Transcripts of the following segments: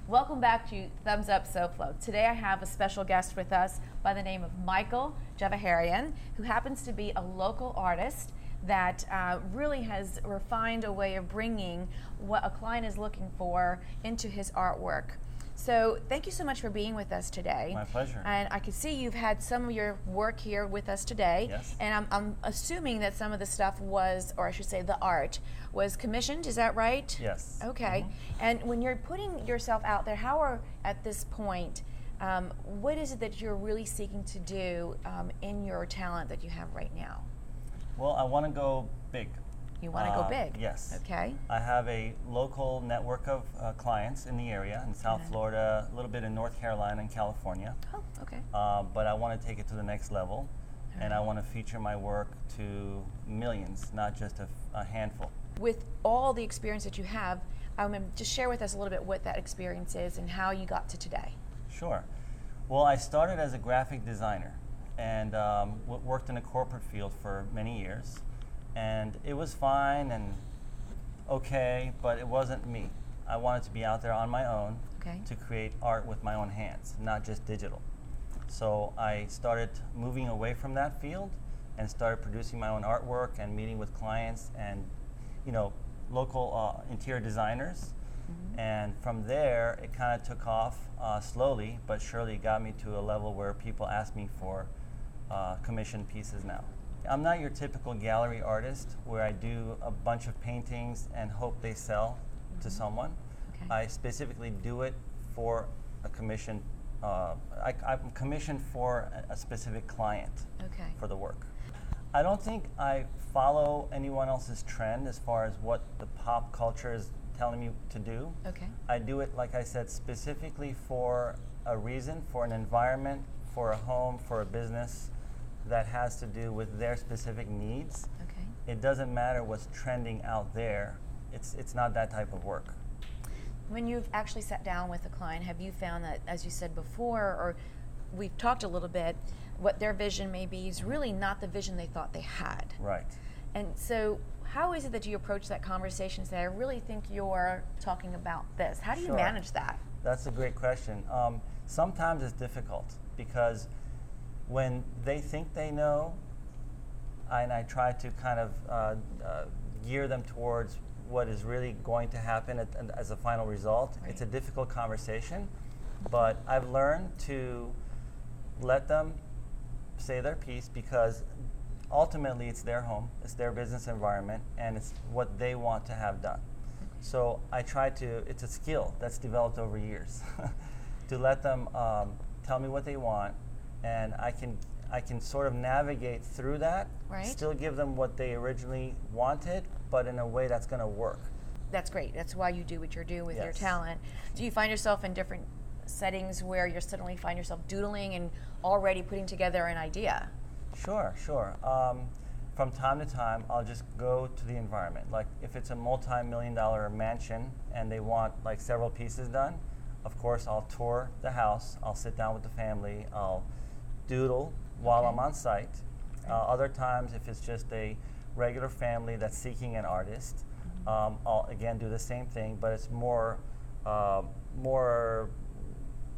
Welcome back to Thumbs Up SoFlo. Today I have a special guest with us by the name of Michael Javaherian, who happens to be a local artist that really has refined a way of bringing what a client is looking for into his artwork. So thank you so much for being with us today. My pleasure. And I can see you've had some of your work here with us today. Yes. And I'm assuming that some of the stuff was, or I should say the art, was commissioned, is that right? Yes. Okay. Mm-hmm. And when you're putting yourself out there, how are, at this point, what is it that you're really seeking to do in your talent that you have right now? Well, I want to go big. You want to go big? Yes. Okay. I have a local network of clients in the area, in South Florida, a little bit in North Carolina and California. Oh, okay. But I want to take it to the next level, and I want to feature my work to millions, not just a handful. With all the experience that you have, just share with us a little bit what that experience is and how you got to today. Sure. Well, I started as a graphic designer and worked in the corporate field for many years. And it was fine and okay, but it wasn't me. I wanted to be out there on my own to create art with my own hands, not just digital. So I started moving away from that field and started producing my own artwork and meeting with clients and, local interior designers. Mm-hmm. And from there, it kind of took off slowly, but surely got me to a level where people ask me for commissioned pieces now. I'm not your typical gallery artist where I do a bunch of paintings and hope they sell to someone. Okay. I specifically do it for a commission. I'm commissioned for a specific client for the work. I don't think I follow anyone else's trend as far as what the pop culture is telling me to do. Okay. I do it, like I said, specifically for a reason, for an environment, for a home, for a business that has to do with their specific needs. Okay. It doesn't matter what's trending out there. It's not that type of work. When you've actually sat down with a client, have you found that, as you said before, or we've talked a little bit, what their vision may be is really not the vision they thought they had? Right. And so how is it that you approach that conversation and say, I really think you're talking about this? How do you manage that? That's a great question. Sometimes it's difficult because when they think they know, and I try to kind of gear them towards what is really going to happen as a final result, it's a difficult conversation, but I've learned to let them say their piece because ultimately it's their home, it's their business environment, and it's what they want to have done. So I try to, it's a skill that's developed over years, to let them tell me what they want, and I can sort of navigate through that, still give them what they originally wanted, but in a way that's going to work. That's great. That's why you do what you do with your talent. Do you find yourself in different settings where you suddenly find yourself doodling and already putting together an idea? Sure. From time to time, I'll just go to the environment. Like if it's a multi-million-dollar mansion and they want like several pieces done, of course I'll tour the house, I'll sit down with the family, I'll doodle while I'm on site. Other times, if it's just a regular family that's seeking an artist, I'll again do the same thing, but it's more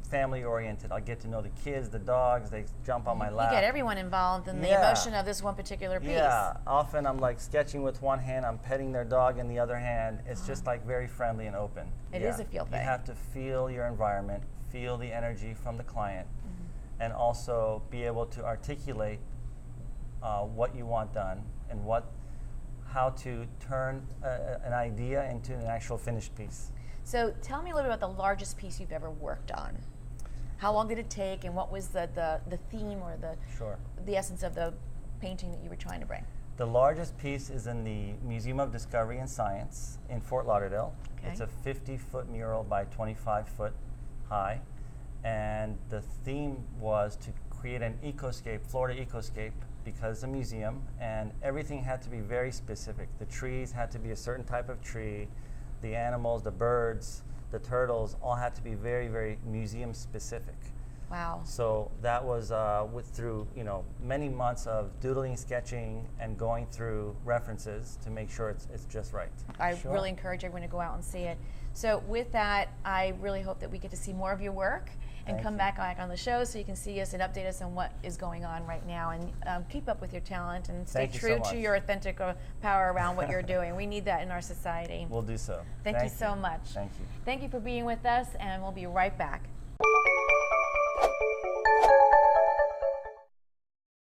family oriented. I'll get to know the kids, the dogs, they jump on my lap. You get everyone involved in the emotion of this one particular piece. Yeah, often I'm like sketching with one hand, I'm petting their dog in the other hand. It's just like very friendly and open. It is a feel thing. You have to feel your environment, feel the energy from the client, and also be able to articulate what you want done and how to turn an idea into an actual finished piece. So tell me a little bit about the largest piece you've ever worked on. How long did it take, and what was the theme or the essence of the painting that you were trying to bring? The largest piece is in the Museum of Discovery and Science in Fort Lauderdale. It's a 50-foot mural by 25-foot high. And the theme was to create an ecoscape, Florida ecoscape, because it's a museum, and everything had to be very specific. The trees had to be a certain type of tree. The animals, the birds, the turtles, all had to be very, very museum specific. Wow. So that was through many months of doodling, sketching, and going through references to make sure it's just right. I really encourage everyone to go out and see it. So with that, I really hope that we get to see more of your work and come back on the show so you can see us and update us on what is going on right now, and keep up with your talent and stay true to your authentic power around what you're doing. We need that in our society. We'll do so. Thank you so much. Thank you. Thank you for being with us, and we'll be right back.